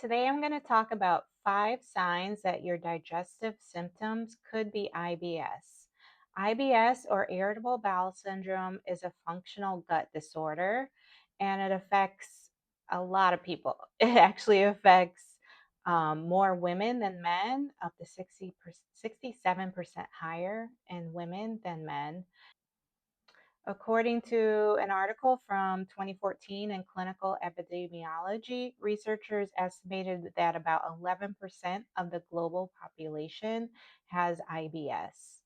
today I'm going to talk about 5 signs that your digestive symptoms could be IBS. IBS, or irritable bowel syndrome, is a functional gut disorder and it affects a lot of people. It actually affects more women than men, up to 67% higher in women than men. According to an article from 2014 in Clinical Epidemiology, researchers estimated that about 11% of the global population has IBS.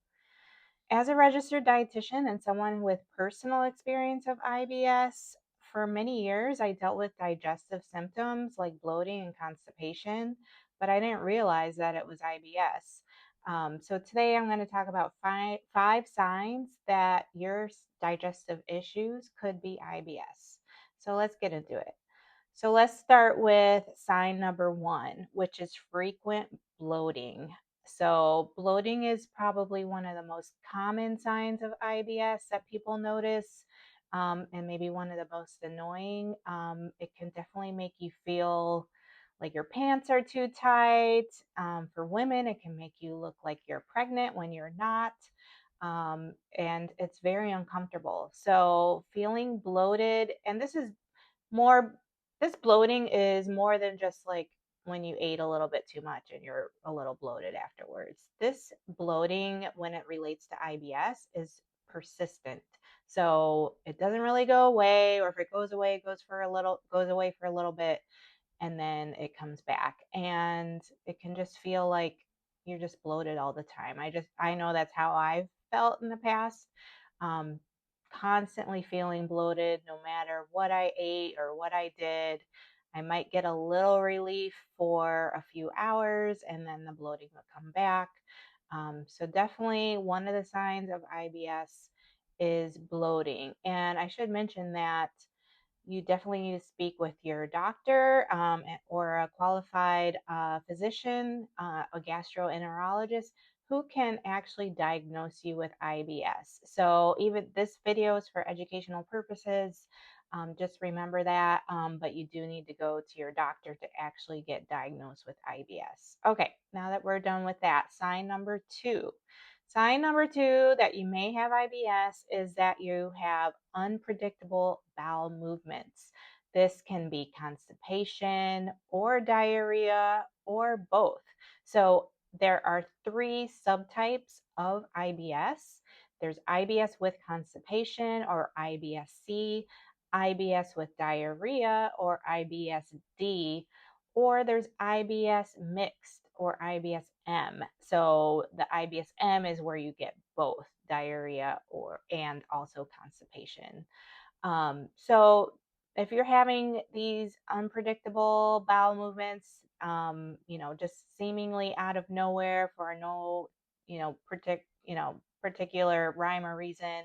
As a registered dietitian and someone with personal experience of IBS, for many years I dealt with digestive symptoms like bloating and constipation, but I didn't realize that it was IBS. So today I'm going to talk about five signs that your digestive issues could be IBS. So let's get into it. So let's start with sign number 1, which is frequent bloating. So bloating is probably one of the most common signs of IBS that people notice, and maybe one of the most annoying. It can definitely make you feel like your pants are too tight. For women, it can make you look like you're pregnant when you're not. And it's very uncomfortable. So feeling bloated, and more this bloating is more than just like when you ate a little bit too much and you're a little bloated afterwards. This bloating, when it relates to IBS, is persistent. So it doesn't really go away, or if it goes away, it goes away for a little bit, and then it comes back. And it can just feel like you're just bloated all the time. I know that's how I've felt in the past. Um, Constantly feeling bloated no matter what I ate or what I did. I might get a little relief for a few hours and then the bloating will come back. So definitely one of the signs of IBS is bloating. And I should mention that you definitely need to speak with your doctor, or a qualified physician, a gastroenterologist who can actually diagnose you with IBS. So even this video is for educational purposes. Just remember that, but you do need to go to your doctor to actually get diagnosed with IBS. Okay, now that we're done with that, sign number 2. Sign number 2 that you may have IBS is that you have unpredictable bowel movements. This can be constipation or diarrhea or both. So there are 3 subtypes of IBS. There's IBS with constipation, or IBS-C, IBS with diarrhea, or IBS-D, or there's IBS mixed, or IBS-M. So the IBS-M is where you get both diarrhea and also constipation. So if you're having these unpredictable bowel movements, just seemingly out of nowhere for no, particular rhyme or reason,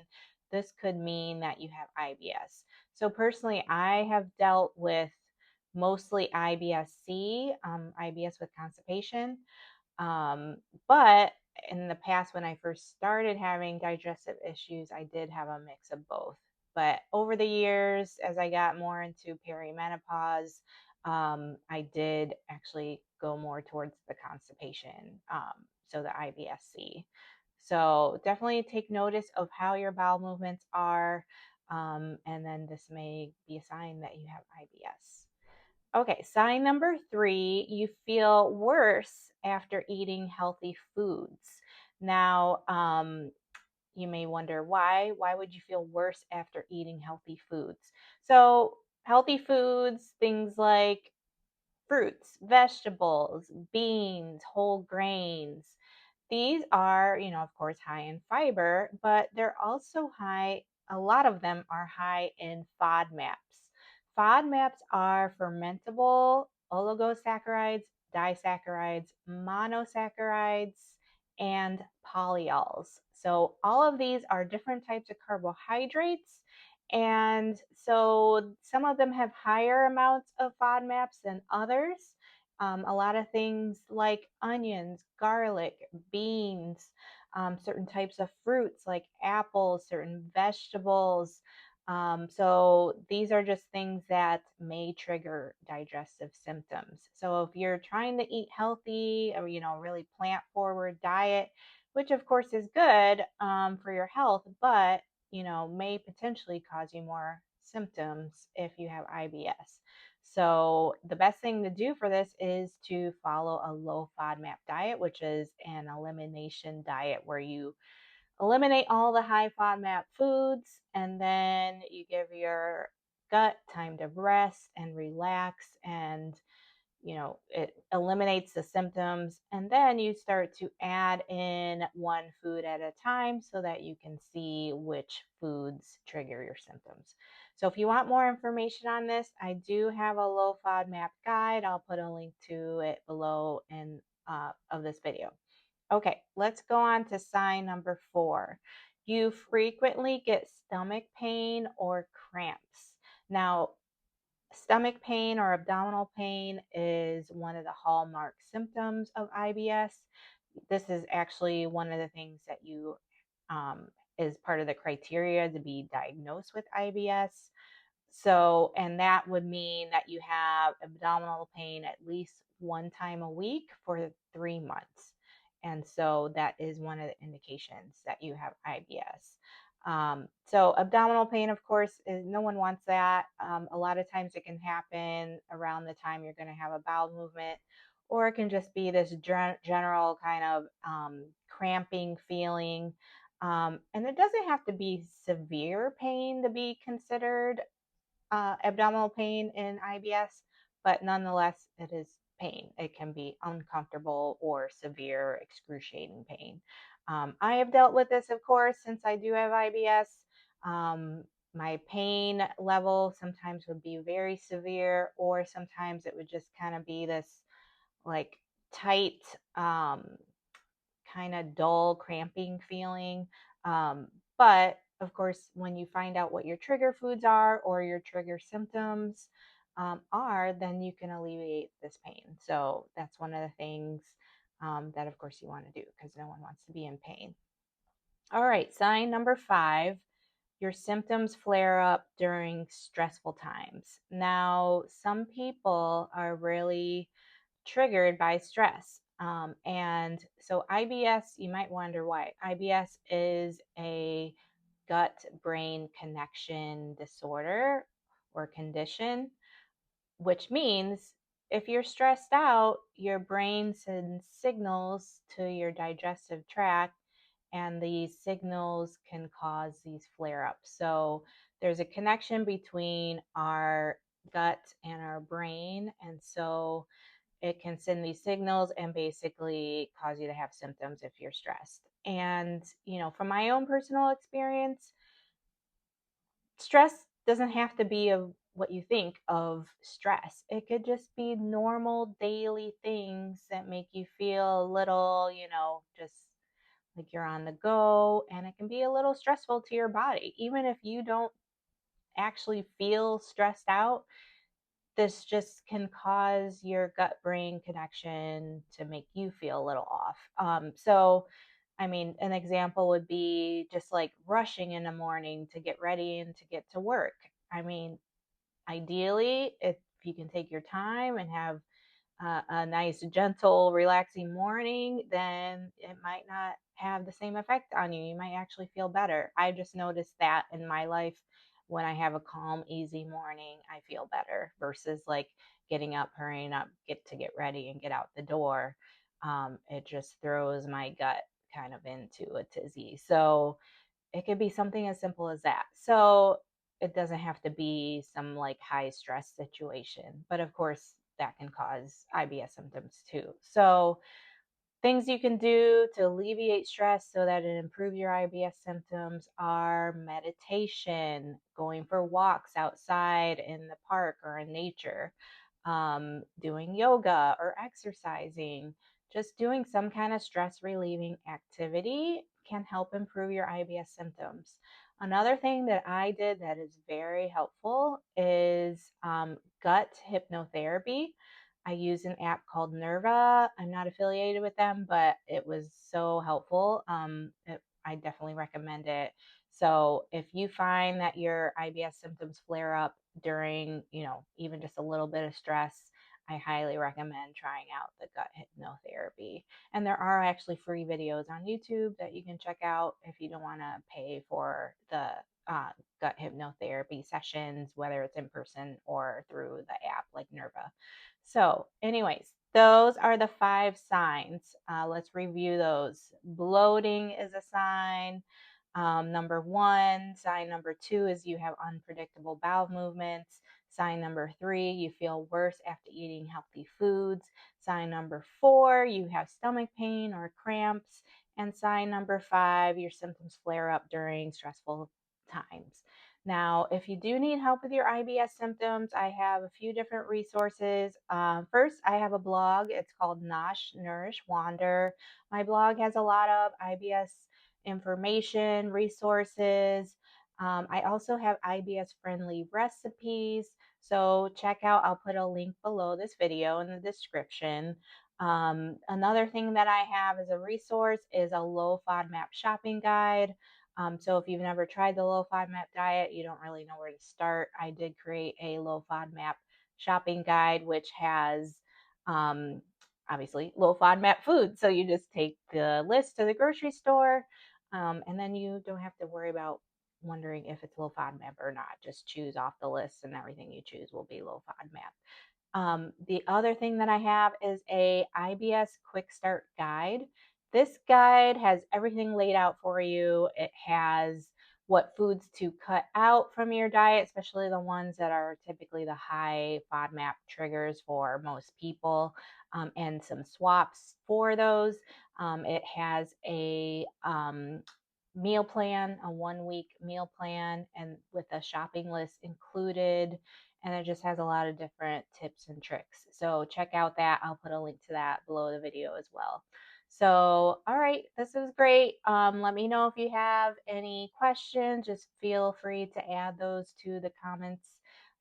this could mean that you have IBS. So personally, I have dealt with mostly IBS-C, IBS with constipation. Um, but in the past, when I first started having digestive issues, I did have a mix of both. But over the years, as I got more into perimenopause, I did actually go more towards the constipation, so the IBS-C. So definitely take notice of how your bowel movements are, and then this may be a sign that you have IBS. Okay, sign number 3, you feel worse after eating healthy foods. Now, you may wonder why. Why would you feel worse after eating healthy foods? So, healthy foods, things like fruits, vegetables, beans, whole grains. These are, of course, high in fiber, but they're also a lot of them are high in FODMAPs. FODMAPs are fermentable oligosaccharides, disaccharides, monosaccharides, and polyols. So all of these are different types of carbohydrates, and so some of them have higher amounts of FODMAPs than others. A lot of things like onions, garlic, beans, certain types of fruits like apples, certain vegetables. So these are just things that may trigger digestive symptoms. So if you're trying to eat healthy or, really plant forward diet, which of course is good for your health, but, may potentially cause you more symptoms if you have IBS. So the best thing to do for this is to follow a low FODMAP diet, which is an elimination diet where you eliminate all the high FODMAP foods, and then you give your gut time to rest and relax, and it eliminates the symptoms, and then you start to add in one food at a time so that you can see which foods trigger your symptoms. So if you want more information on this, I do have a low FODMAP guide. I'll put a link to it below in of this video. Okay, let's go on to sign number 4. You frequently get stomach pain or cramps. Now, stomach pain or abdominal pain is one of the hallmark symptoms of IBS. This is actually one of the things that you is part of the criteria to be diagnosed with IBS. So, and that would mean that you have abdominal pain at least one time a week for 3 months. And so that is one of the indications that you have IBS. So abdominal pain, of course, is no one wants that. A lot of times it can happen around the time you're going to have a bowel movement, or it can just be this general kind of cramping feeling. And it doesn't have to be severe pain to be considered abdominal pain in IBS, but nonetheless, it is pain. It can be uncomfortable or severe, excruciating pain. I have dealt with this, of course, since I do have IBS. My pain level sometimes would be very severe, or sometimes it would just kind of be this like tight, kind of dull, cramping feeling. But of course, when you find out what your trigger foods are or your trigger symptoms are, then you can alleviate this pain. So that's one of the things that, of course, you want to do because no one wants to be in pain. All right, sign number 5. Your symptoms flare up during stressful times. Now, some people are really triggered by stress. And so IBS, you might wonder why. IBS is a gut brain connection disorder or condition, which means if you're stressed out, your brain sends signals to your digestive tract, and these signals can cause these flare ups. So there's a connection between our gut and our brain. And so it can send these signals and basically cause you to have symptoms if you're stressed. And, from my own personal experience, stress doesn't have to be of what you think of stress. It could just be normal daily things that make you feel a little, just like you're on the go, and it can be a little stressful to your body. Even if you don't actually feel stressed out, this just can cause your gut brain connection to make you feel a little off. So, I mean, an example would be just like rushing in the morning to get ready and to get to work. I mean, ideally, if you can take your time and have a nice, gentle, relaxing morning, then it might not have the same effect on you. You might actually feel better. I just noticed that in my life. When I have a calm, easy morning, I feel better versus like getting up, hurrying up, get ready and get out the door. It just throws my gut kind of into a tizzy. So it could be something as simple as that. So it doesn't have to be some like high stress situation, but of course that can cause IBS symptoms too. So things you can do to alleviate stress so that it improves your IBS symptoms are meditation, going for walks outside in the park or in nature, doing yoga or exercising. Just doing some kind of stress relieving activity can help improve your IBS symptoms. Another thing that I did that is very helpful is gut hypnotherapy. I use an app called Nerva. I'm not affiliated with them, but it was so helpful. I definitely recommend it. So if you find that your IBS symptoms flare up during, even just a little bit of stress, I highly recommend trying out the gut hypnotherapy. And there are actually free videos on YouTube that you can check out if you don't want to pay for the uh, gut hypnotherapy sessions, whether it's in person or through the app like Nerva. So, anyways, those are the 5 signs. Let's review those. Bloating is a sign. Number 1, sign number 2 is you have unpredictable bowel movements. Sign number 3, you feel worse after eating healthy foods. Sign number 4, you have stomach pain or cramps. And sign number 5, your symptoms flare up during stressful times. Now, if you do need help with your IBS symptoms, I have a few different resources. First, I have a blog. It's called Nosh Nourish Wander. My blog has a lot of IBS information, resources. I also have IBS friendly recipes. So check out, I'll put a link below this video in the description. Another thing that I have as a resource is a low FODMAP shopping guide. So if you've never tried the low FODMAP diet, you don't really know where to start. I did create a low FODMAP shopping guide, which has obviously low FODMAP food. So you just take the list to the grocery store, and then you don't have to worry about wondering if it's low FODMAP or not. Just choose off the list, and everything you choose will be low FODMAP. The other thing that I have is a IBS quick start guide. This guide has everything laid out for you. It has what foods to cut out from your diet, especially the ones that are typically the high FODMAP triggers for most people, and some swaps for those. It has a meal plan, a 1 week meal plan, and with a shopping list included. And it just has a lot of different tips and tricks. So check out that. I'll put a link to that below the video as well. So, all right, this is great. Let me know if you have any questions. Just feel free to add those to the comments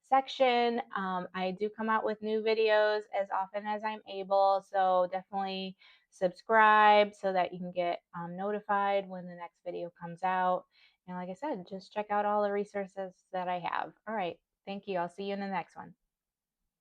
section. I do come out with new videos as often as I'm able. So definitely subscribe so that you can get notified when the next video comes out. And like I said, just check out all the resources that I have. All right. Thank you. I'll see you in the next one.